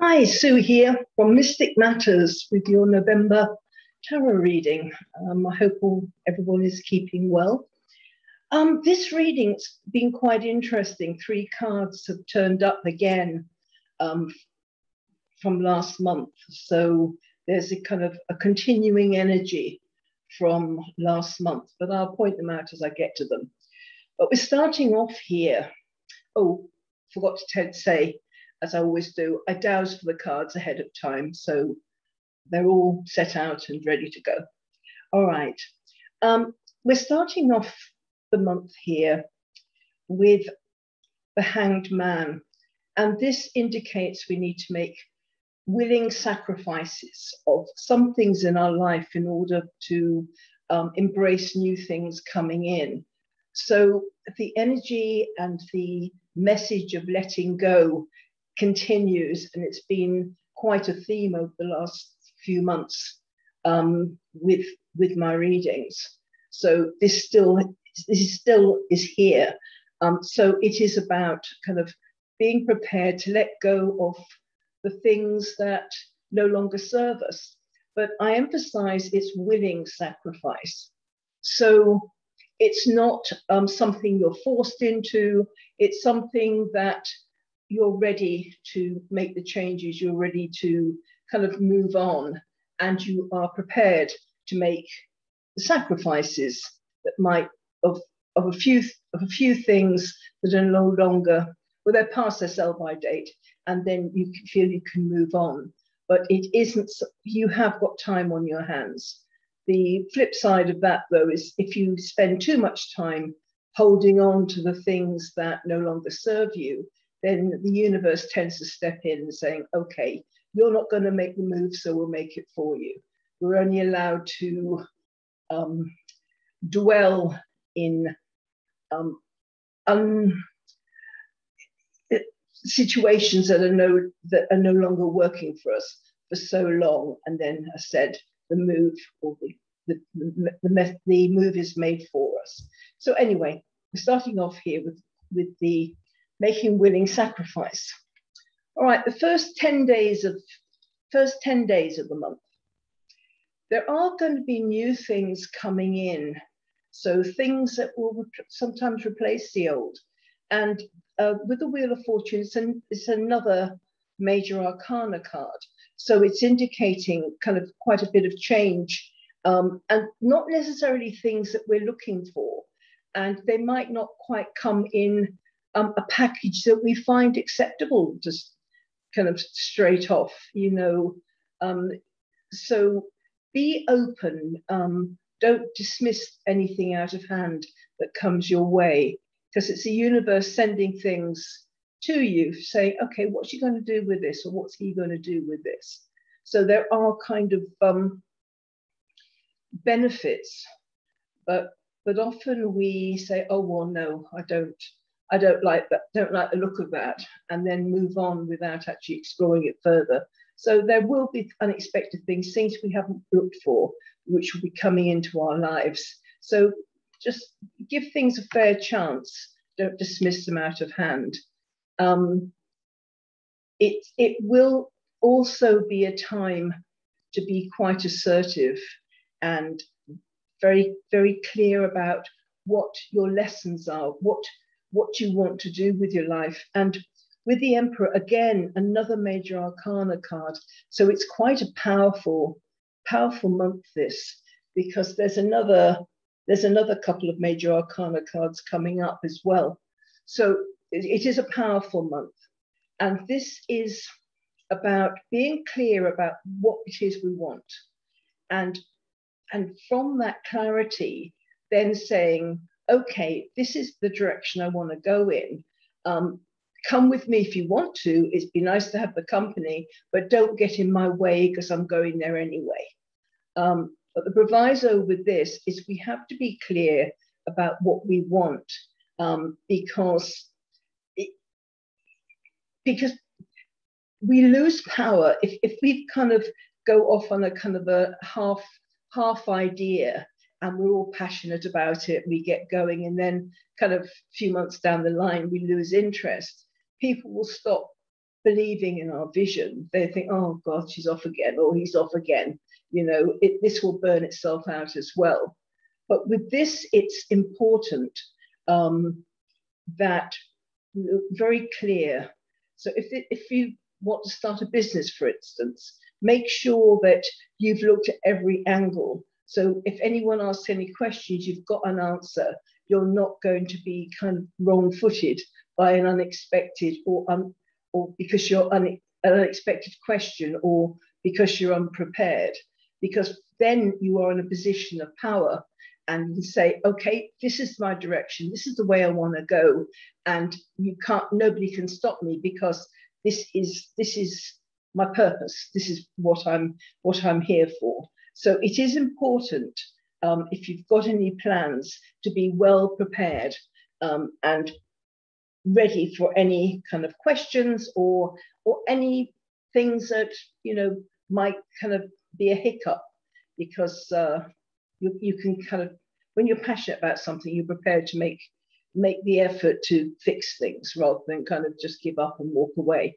Hi, Sue here from Mystic Matters with your November tarot reading. I hope everyone is keeping well. This reading's been quite interesting. Three cards have turned up again um, from last month. So there's a kind of a continuing energy from last month, but I'll point them out as I get to them. But we're starting off here. Oh, forgot to say, as I always do, I dowse for the cards ahead of time, so they're all set out and ready to go. All right. We're starting off the month here with the Hanged Man, and this indicates we need to make willing sacrifices of some things in our life in order to embrace new things coming in. So the energy and the message of letting go continues, and it's been quite a theme over the last few months with my readings. So this still is here. So it is about kind of being prepared to let go of the things that no longer serve us. But I emphasize it's willing sacrifice. So it's not something you're forced into. It's something that you're ready to make the changes, you're ready to kind of move on, and you are prepared to make the sacrifices that might of a few things that are no longer, well, they're past their sell-by date, and then you feel you can move on. But it isn't, you have got time on your hands. The flip side of that, though, is if you spend too much time holding on to the things that no longer serve you, then the universe tends to step in and saying, okay, you're not going to make the move, so we'll make it for you. We're only allowed to dwell in situations that are no longer working for us for so long, and then I said the move or the move is made for us. So anyway, we're starting off here with the making willing sacrifice. All right, the first 10 days of the month, there are going to be new things coming in. So things that will sometimes replace the old. And with the Wheel of Fortune, it's another major arcana card. So it's indicating kind of quite a bit of change, and not necessarily things that we're looking for. And they might not quite come in a package that we find acceptable, just kind of straight off, you know. So be open. Don't dismiss anything out of hand that comes your way, because it's the universe sending things to you, saying, okay, what's she going to do with this? Or what's he going to do with this? So there are kind of benefits, but often we say, oh, well, no, I don't like that, don't like the look of that, and then move on without actually exploring it further. So there will be unexpected things we haven't looked for, which will be coming into our lives. So just give things a fair chance. Don't dismiss them out of hand. It will also be a time to be quite assertive and very, very clear about what your lessons are, what you want to do with your life. And with the Emperor, again, another major arcana card. So it's quite a powerful month, this, because there's another couple of major arcana cards coming up as well. So it is a powerful month. And this is about being clear about what it is we want. And from that clarity, then saying, okay, this is the direction I want to go in. Come with me if you want to. It'd be nice to have the company, but don't get in my way because I'm going there anyway. But the proviso with this is we have to be clear about what we want, because we lose power if we kind of go off on a kind of a half idea, and we're all passionate about it, we get going, and then kind of a few months down the line we lose interest. People will stop believing in our vision, they think, oh God, she's off again, or he's off again. You know, this will burn itself out as well. But with this, it's important that very clear. So if you want to start a business, for instance, make sure that you've looked at every angle. So if anyone asks any questions, you've got an answer. You're not going to be kind of wrong-footed by an unexpected or because you're an unexpected question, or because you're unprepared, because then you are in a position of power and you say, okay, this is my direction, this is the way I want to go, and nobody can stop me, because this is my purpose, this is what I'm here for. So it is important, if you've got any plans, to be well prepared and ready for any kind of questions or any things that, you know, might kind of be a hiccup, because you can kind of, when you're passionate about something, you're prepared to make the effort to fix things rather than kind of just give up and walk away.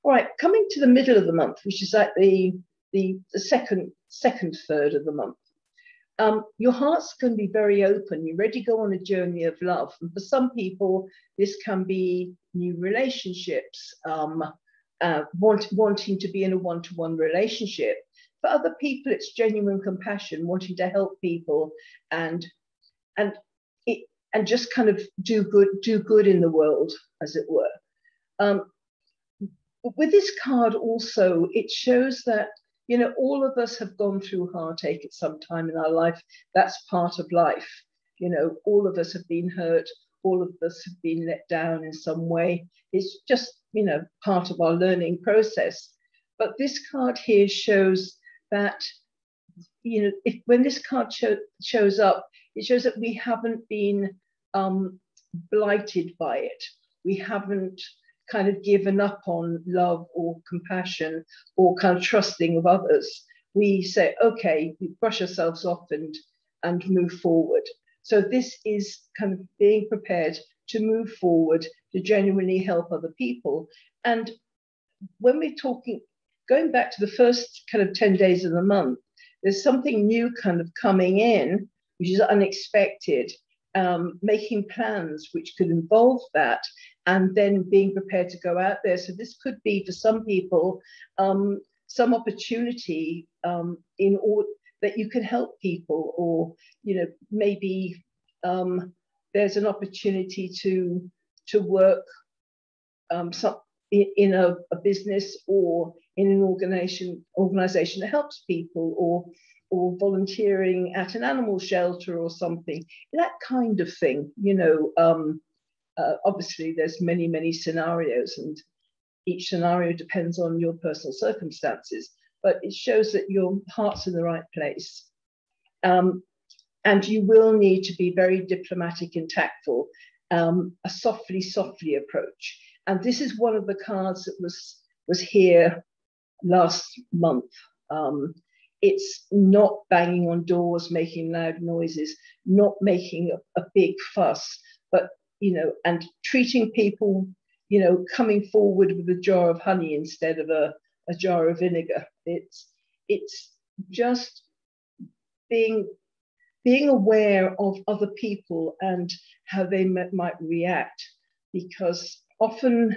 All right, coming to the middle of the month, which is like the second third of the month. Your heart's going to be very open. You're ready to go on a journey of love. And for some people, this can be new relationships, wanting to be in a one-to-one relationship. For other people, it's genuine compassion, wanting to help people and just kind of do good in the world, as it were. With this card also, it shows that, you know, all of us have gone through heartache at some time in our life. That's part of life. You know, all of us have been hurt. All of us have been let down in some way. It's just, you know, part of our learning process. But this card here shows that, you know, when this card shows up, it shows that we haven't been blighted by it. We haven't kind of given up on love or compassion or kind of trusting of others. We say, okay, we brush ourselves off and move forward. So this is kind of being prepared to move forward, to genuinely help other people. And when we're talking, going back to the first kind of 10 days of the month, there's something new kind of coming in, which is unexpected. Making plans which could involve that, and then being prepared to go out there. So this could be, for some people, some opportunity in order that you can help people, or, you know, maybe there's an opportunity to work in a business or in an organization that helps people, or volunteering at an animal shelter or something, that kind of thing. You know, obviously there's many scenarios, and each scenario depends on your personal circumstances, but it shows that your heart's in the right place. And you will need to be very diplomatic and tactful, a softly approach. And this is one of the cards that was here last month. It's not banging on doors, making loud noises, not making a big fuss, but, you know, and treating people, you know, coming forward with a jar of honey instead of a jar of vinegar. It's just being aware of other people and how they might react, because often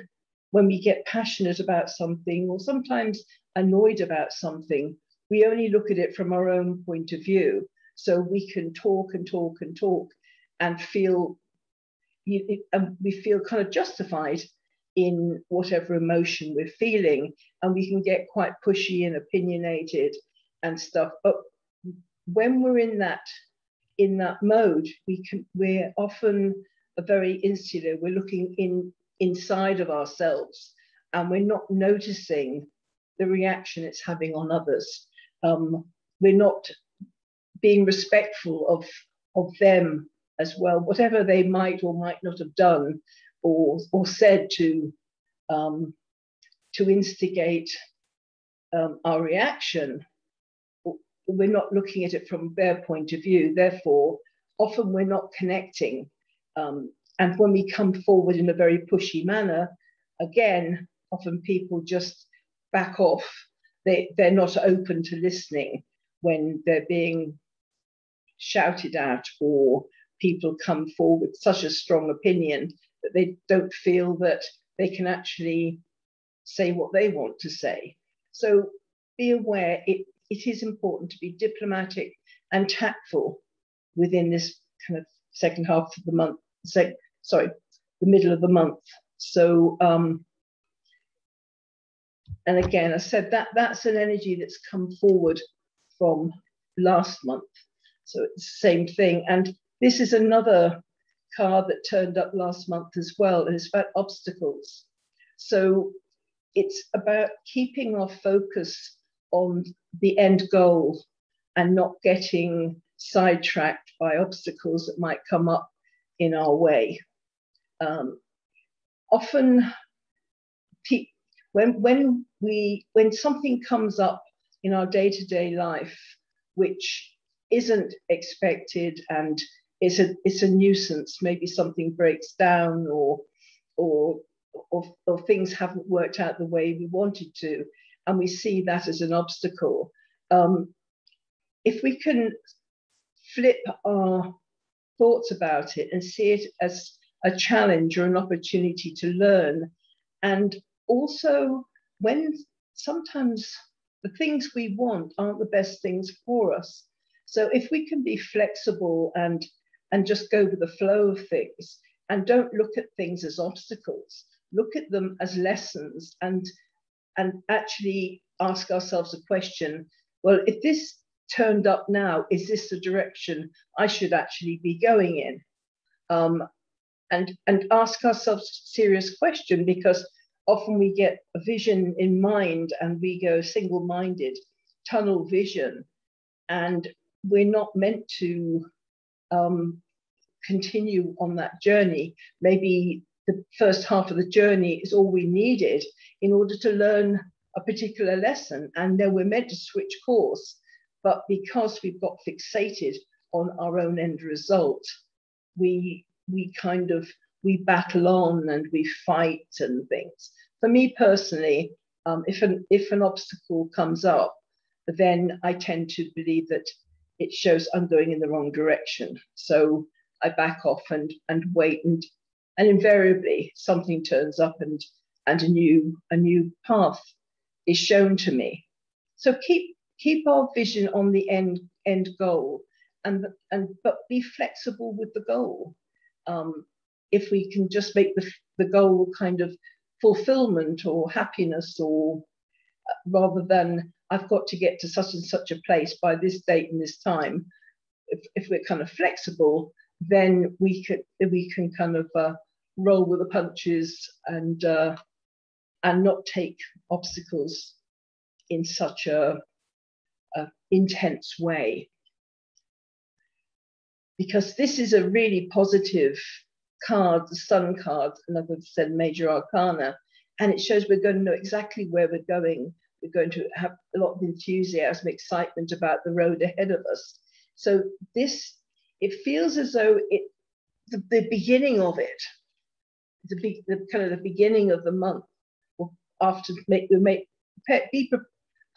when we get passionate about something, or sometimes annoyed about something, we only look at it from our own point of view. So we can talk and feel, and we feel kind of justified in whatever emotion we're feeling, and we can get quite pushy and opinionated and stuff. But when we're in that mode, we're often very insular. We're looking inside of ourselves, and we're not noticing the reaction it's having on others. We're not being respectful of them as well, whatever they might or might not have done or said to instigate our reaction. We're not looking at it from their point of view. Therefore, often we're not connecting. And when we come forward in a very pushy manner, again, often people just back off. They're not open to listening when they're being shouted at, or people come forward with such a strong opinion that they don't feel that they can actually say what they want to say. So be aware, it is important to be diplomatic and tactful within this kind of second half of the month, the middle of the month. So, and again, I said that's an energy that's come forward from last month. So it's the same thing. And this is another card that turned up last month as well, and it's about obstacles. So it's about keeping our focus on the end goal and not getting sidetracked by obstacles that might come up in our way. Often, when something comes up in our day-to-day life which isn't expected and it's a nuisance, maybe something breaks down or things haven't worked out the way we wanted to, and we see that as an obstacle. If we can flip our thoughts about it and see it as a challenge or an opportunity to learn, and also when sometimes the things we want aren't the best things for us. So if we can be flexible and just go with the flow of things and don't look at things as obstacles, look at them as lessons, and actually ask ourselves a question, well, if this turned up now, is this the direction I should actually be going in? And ask ourselves a serious question, because often we get a vision in mind and we go single-minded, tunnel vision, and we're not meant to continue on that journey. Maybe the first half of the journey is all we needed in order to learn a particular lesson, and then we're meant to switch course. But because we've got fixated on our own end result, we battle on and we fight and things. For me personally, if an obstacle comes up, then I tend to believe that it shows I'm going in the wrong direction. So I back off and wait, and invariably something turns up and a new path is shown to me. So keep our vision on the end goal, but be flexible with the goal. If we can just make the goal kind of fulfillment or happiness, or rather than I've got to get to such and such a place by this date and this time, if we're kind of flexible, then we can kind of roll with the punches and not take obstacles in such a intense way. Because this is a really positive card, the Sun card, and I've said Major Arcana, and it shows we're going to know exactly where we're going. We're going to have a lot of enthusiasm, excitement about the road ahead of us. So it feels as though the beginning of it, the kind of the beginning of the month, or after be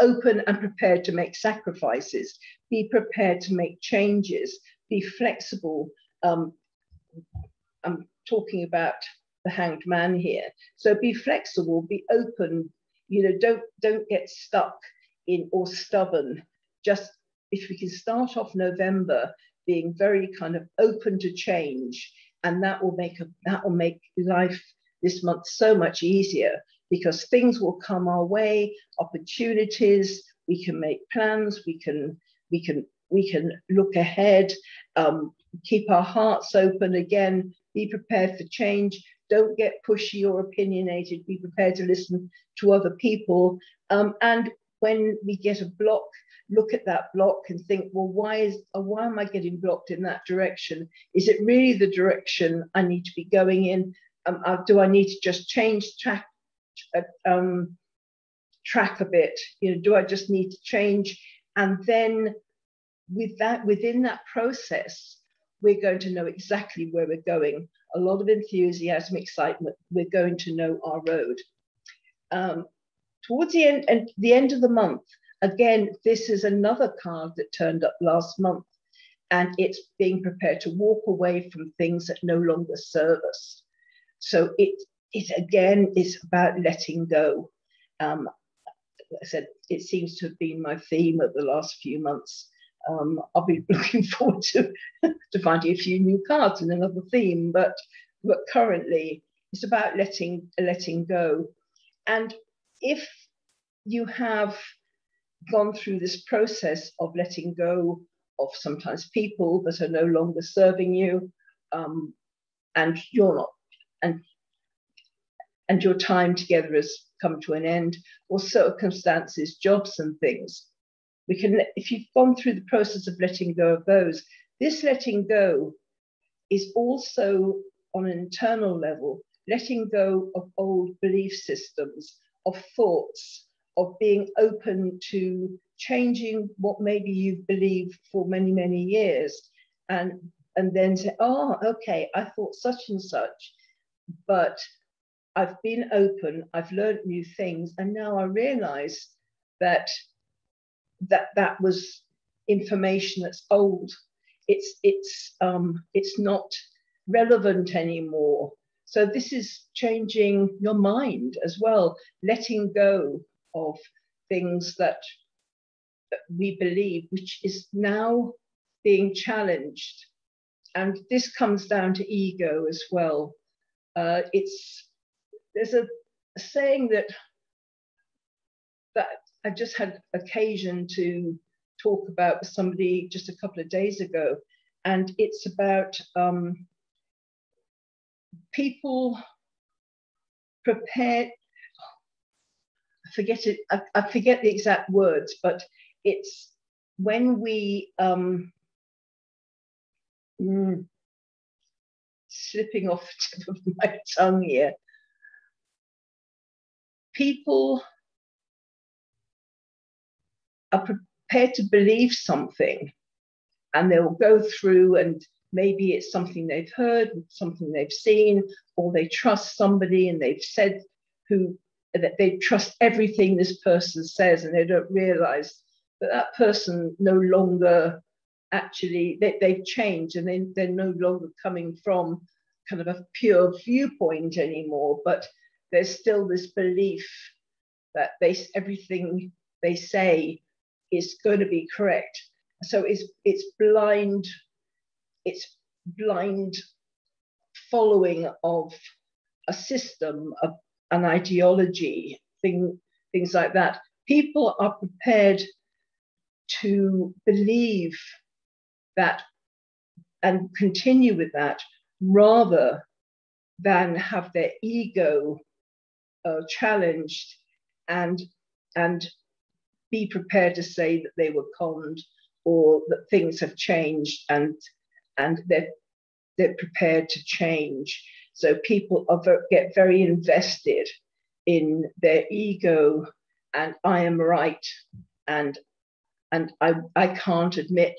open and prepared to make sacrifices, be prepared to make changes, be flexible. I'm talking about the Hanged Man here. So be flexible, be open, don't get stuck in or stubborn. Just if we can start off November being very kind of open to change, and that will make life this month so much easier, because things will come our way, opportunities, we can make plans, we can look ahead, keep our hearts open again, be prepared for change, don't get pushy or opinionated, be prepared to listen to other people. And when we get a block, look at that block and think, well, why am I getting blocked in that direction? Is it really the direction I need to be going in? Do I need to just change track a bit? Do I just need to change? And then within that process, we're going to know exactly where we're going. A lot of enthusiasm, excitement, we're going to know our road. Towards the end of the month, again, this is another card that turned up last month, and it's being prepared to walk away from things that no longer serve us. So it again is about letting go. I said, it seems to have been my theme of the last few months. I'll be looking forward to finding a few new cards and another theme, but currently it's about letting go. And if you have gone through this process of letting go of sometimes people that are no longer serving you, and you're not, and your time together has come to an end, or circumstances, jobs and things, we can, if you've gone through the process of letting go of those, this letting go is also on an internal level, letting go of old belief systems, of thoughts, of being open to changing what maybe you've believed for many, many years, and then say, oh, okay, I thought such and such, but I've been open, I've learned new things, and now I realize that that was information that's old. It's not relevant anymore. So this is changing your mind as well, letting go of things that we believe, which is now being challenged. And this comes down to ego as well. There's a saying that I just had occasion to talk about with somebody just a couple of days ago, and it's about people prepared. I forget the exact words, but it's when we slipping off the tip of my tongue here. People are prepared to believe something, and they'll go through, and maybe it's something they've heard, something they've seen, or they trust somebody and they've said that they trust everything this person says, and they don't realize that that person no longer actually, they've changed, and they're no longer coming from kind of a pure viewpoint anymore, but there's still this belief that everything they say is going to be correct. So it's blind following of a system, an ideology, things like that. People are prepared to believe that and continue with that rather than have their ego challenged and be prepared to say that they were conned or that things have changed, and they're prepared to change. So people get very invested in their ego, and I am right, and I can't admit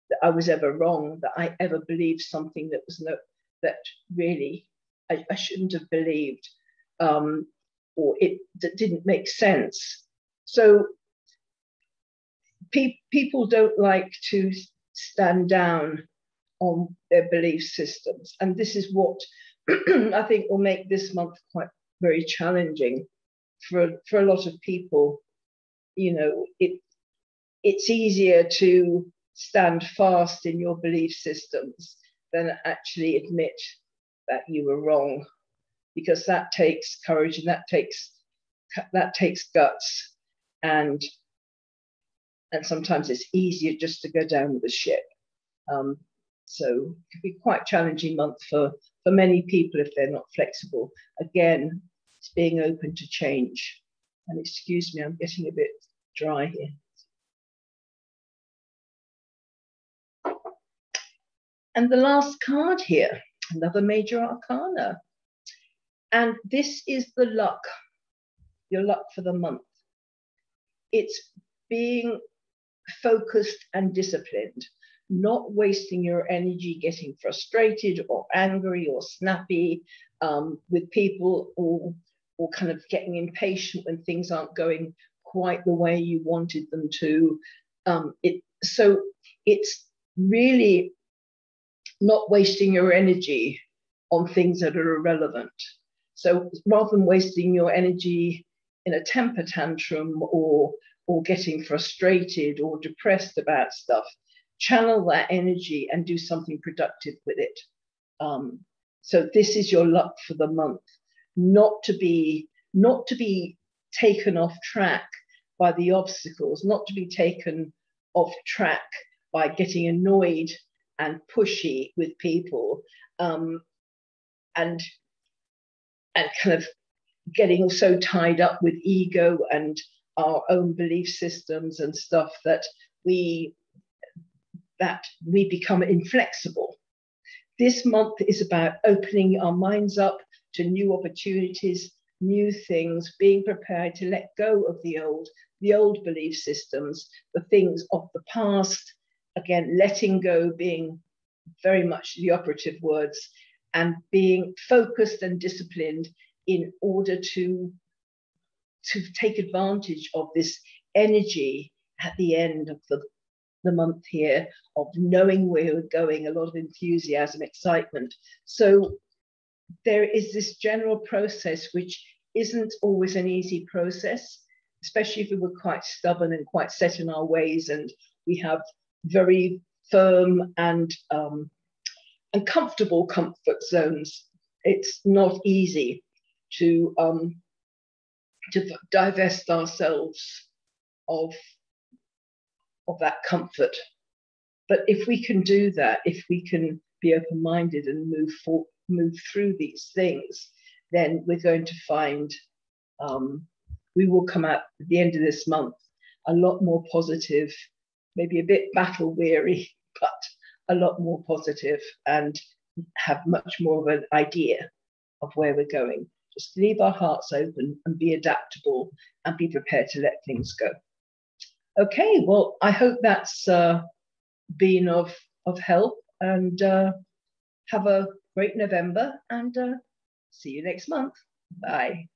that I was ever wrong, that I ever believed something that really I shouldn't have believed, or that didn't make sense. So people don't like to stand down on their belief systems, and this is what I think will make this month quite very challenging for a lot of people. You know, it's easier to stand fast in your belief systems than actually admit that you were wrong, because that takes courage, and that takes guts, and sometimes it's easier just to go down with the ship. So it could be quite a challenging month for many people if they're not flexible. Again, it's being open to change. And excuse me, I'm getting a bit dry here. And the last card here, another major arcana. And this is the luck, your luck for the month. It's being focused and disciplined, not wasting your energy getting frustrated or angry or snappy with people, or or kind of getting impatient when things aren't going quite the way you wanted them to. So it's really not wasting your energy on things that are irrelevant. So rather than wasting your energy in a temper tantrum or getting frustrated or depressed about stuff, channel that energy and do something productive with it. So this is your luck for the month, not to be taken off track by the obstacles, not to be taken off track by getting annoyed and pushy with people, and kind of getting so tied up with ego and our own belief systems and stuff that we become inflexible. This month is about opening our minds up to new opportunities, new things, being prepared to let go of the old belief systems, the things of the past. Again, letting go being very much the operative words, and being focused and disciplined in order to take advantage of this energy at the end of the month here, of knowing where we're going, a lot of enthusiasm, excitement. So there is this general process which isn't always an easy process, especially if we were quite stubborn and quite set in our ways, and we have very firm and comfortable comfort zones. It's not easy to divest ourselves of that comfort. But if we can do that, if we can be open-minded and move through these things, then we're going to find we will come out at the end of this month a lot more positive, maybe a bit battle weary, but a lot more positive, and have much more of an idea of where we're going. Just leave our hearts open and be adaptable and be prepared to let things go. Okay, well, I hope that's been of help, and have a great November, and see you next month. Bye.